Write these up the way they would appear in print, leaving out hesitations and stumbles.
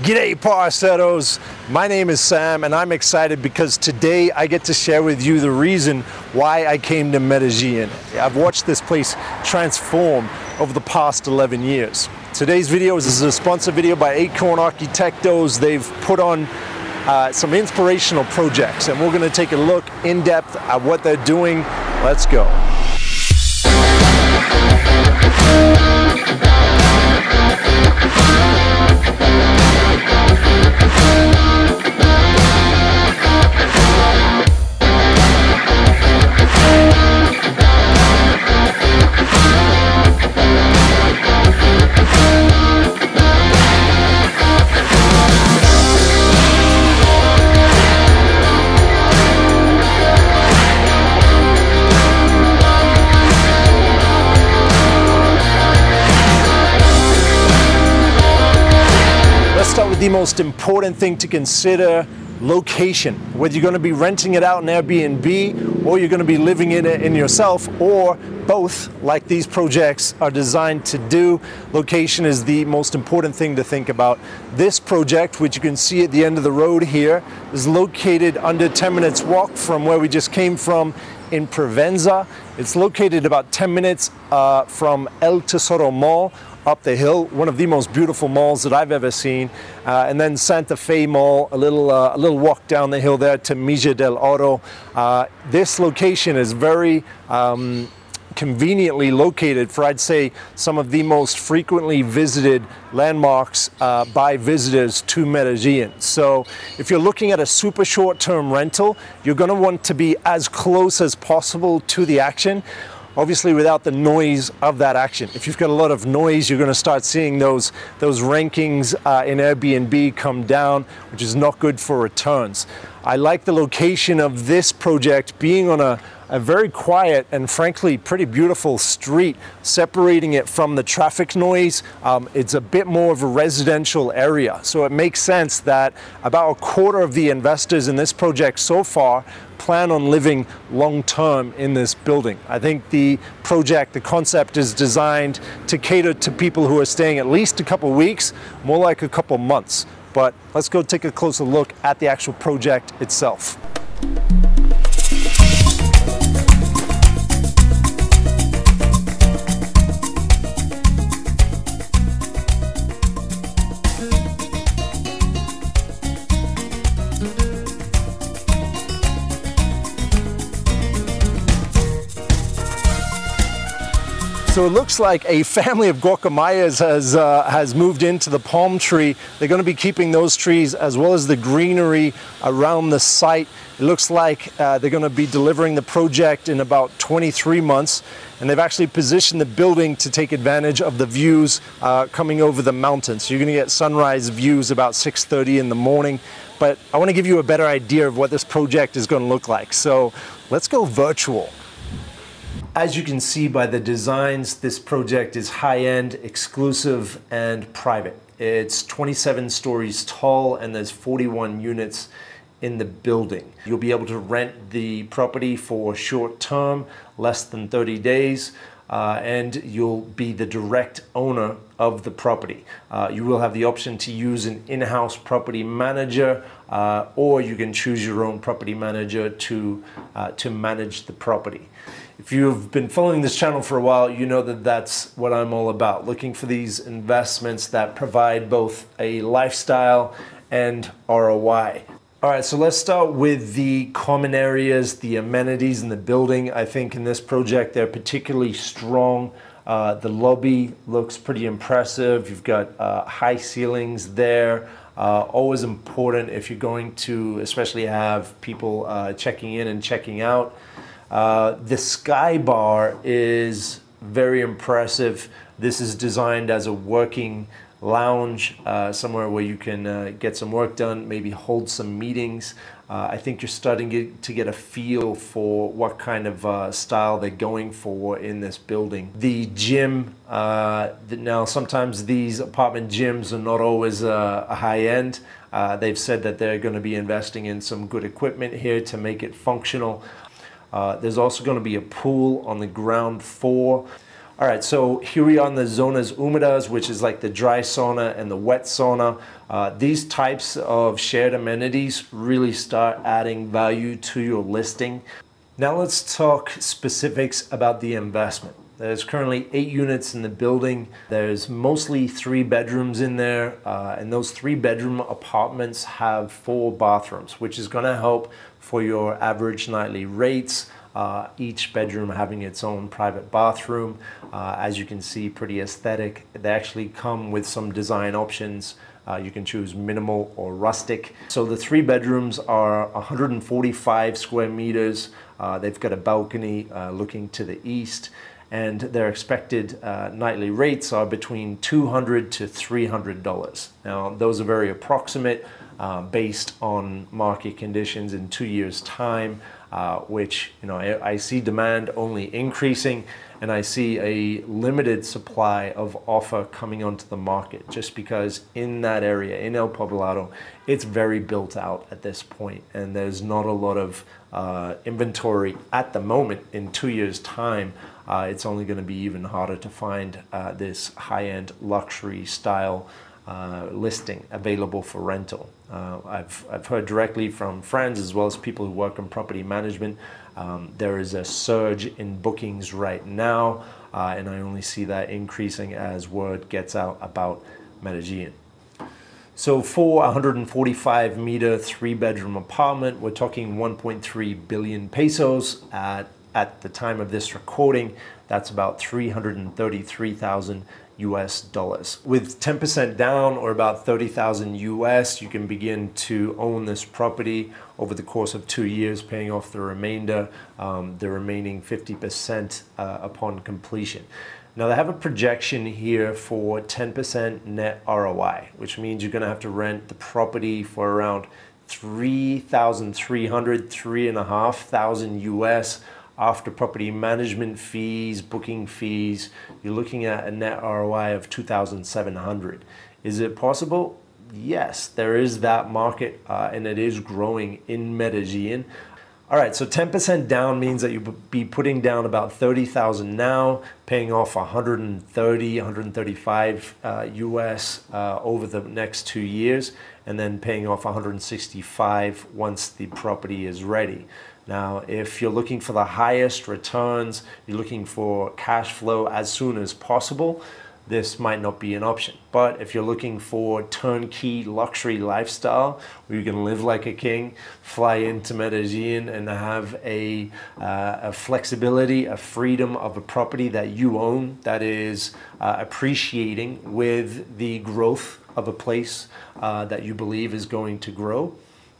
G'day parceros, my name is Sam and I'm excited because today I get to share with you the reason why I came to Medellín. I've watched this place transform over the past 11 years. Today's video is a sponsored video by Acorn Arquitectos. They've put on some inspirational projects and we're going to take a look in depth at what they're doing. Let's go. Start with the most important thing to consider: location. Whether you're going to be renting it out in Airbnb or you're going to be living in it in yourself, or both, like these projects are designed to do, location is the most important thing to think about. This project, which you can see at the end of the road here, is located under 10 minutes walk from where we just came from in Provenza. It's located about 10 minutes from El Tesoro Mall, up the hill, one of the most beautiful malls that I've ever seen, and then Santa Fe Mall, a little walk down the hill there to Milla del Oro. This location is very conveniently located for, I'd say, some of the most frequently visited landmarks by visitors to Medellín. So if you're looking at a super short-term rental, you're going to want to be as close as possible to the action, obviously without the noise of that action. If you've got a lot of noise, you're going to start seeing those rankings in Airbnb come down, which is not good for returns. I like the location of this project being on a very quiet and frankly pretty beautiful street, separating it from the traffic noise. It's a bit more of a residential area, so it makes sense that about a quarter of the investors in this project so far plan on living long-term in this building. I think the project, the concept, is designed to cater to people who are staying at least a couple weeks, more like a couple months. But let's go take a closer look at the actual project itself. So it looks like a family of guacamayas has moved into the palm tree. They're going to be keeping those trees as well as the greenery around the site. It looks like they're going to be delivering the project in about 23 months. And they've actually positioned the building to take advantage of the views coming over the mountains. So you're going to get sunrise views about 6:30 in the morning. But I want to give you a better idea of what this project is going to look like. So let's go virtual. As you can see by the designs, this project is high-end, exclusive, and private. It's 27 stories tall and there's 41 units in the building. You'll be able to rent the property for short term, less than 30 days, and you'll be the direct owner of the property. You will have the option to use an in-house property manager, or you can choose your own property manager to manage the property. If you've been following this channel for a while, you know that that's what I'm all about, looking for these investments that provide both a lifestyle and ROI. All right, so let's start with the common areas, the amenities in the building. I think in this project, they're particularly strong. The lobby looks pretty impressive. You've got high ceilings there. Always important if you're going to especially have people checking in and checking out. The sky bar is very impressive. This is designed as a working lounge, somewhere where you can get some work done, maybe hold some meetings. I think you're starting to get a feel for what kind of style they're going for in this building. The gym, now sometimes these apartment gyms are not always a high end. They've said that they're going to be investing in some good equipment here to make it functional. There's also going to be a pool on the ground floor. All right, so here we are in the zonas húmedas, which is like the dry sauna and the wet sauna. These types of shared amenities really start adding value to your listing. Now let's talk specifics about the investment. There's currently 8 units in the building. There's mostly 3 bedrooms in there, and those 3-bedroom apartments have 4 bathrooms, which is gonna help for your average nightly rates. Each bedroom having its own private bathroom. As you can see, pretty aesthetic. They actually come with some design options. You can choose minimal or rustic. So the 3 bedrooms are 145 square meters. They've got a balcony looking to the east, and their expected nightly rates are between $200 to $300. Now, those are very approximate based on market conditions in 2 years' time, which, you know, I see demand only increasing, and I see a limited supply of offer coming onto the market, just because in that area, in El Poblado, it's very built out at this point, and there's not a lot of inventory at the moment. In 2 years' time, it's only going to be even harder to find this high-end luxury style listing available for rental. I've heard directly from friends as well as people who work in property management. There is a surge in bookings right now, and I only see that increasing as word gets out about Medellín. So for a 145 meter 3-bedroom apartment, we're talking 1.3 billion pesos at the time of this recording. That's about 333,000 US dollars. With 10% down, or about 30,000 US, you can begin to own this property over the course of 2 years, paying off the remainder, the remaining 50% upon completion. Now they have a projection here for 10% net ROI, which means you're gonna have to rent the property for around 3,300, 3,500 US after property management fees, booking fees. You're looking at a net ROI of 2,700. Is it possible? Yes, there is that market, and it is growing in Medellín. All right, so 10% down means that you'll be putting down about 30,000 now, paying off 130, 135 US over the next 2 years, and then paying off 165 once the property is ready. Now, if you're looking for the highest returns, you're looking for cash flow as soon as possible, this might not be an option. But if you're looking for turnkey luxury lifestyle, where you can live like a king, fly into Medellín and have a flexibility, a freedom of a property that you own that is appreciating with the growth of a place that you believe is going to grow,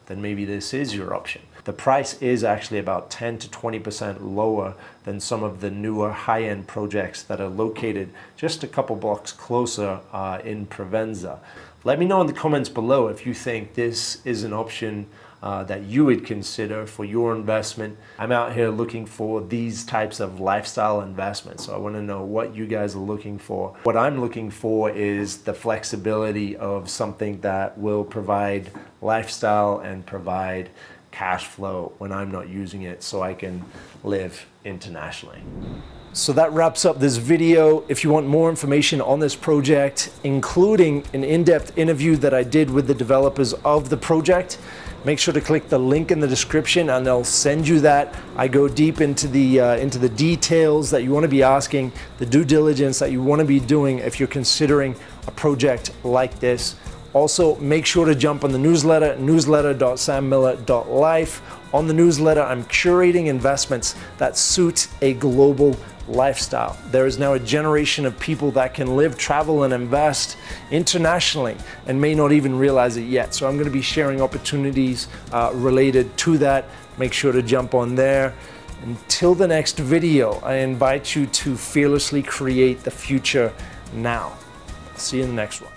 then maybe this is your option. The price is actually about 10 to 20% lower than some of the newer high-end projects that are located just a couple blocks closer in Provenza. Let me know in the comments below if you think this is an option that you would consider for your investment. I'm out here looking for these types of lifestyle investments, so I want to know what you guys are looking for. What I'm looking for is the flexibility of something that will provide lifestyle and provide cash flow when I'm not using it, so I can live internationally. So that wraps up this video. If you want more information on this project, including an in-depth interview that I did with the developers of the project, make sure to click the link in the description and they'll send you that. I go deep into the details that you want to be asking, the due diligence that you want to be doing if you're considering a project like this. Also, make sure to jump on the newsletter, newsletter.sammiller.life. On the newsletter, I'm curating investments that suit a global lifestyle. There is now a generation of people that can live, travel, and invest internationally and may not even realize it yet. So I'm going to be sharing opportunities related to that. Make sure to jump on there. Until the next video, I invite you to fearlessly create the future now. See you in the next one.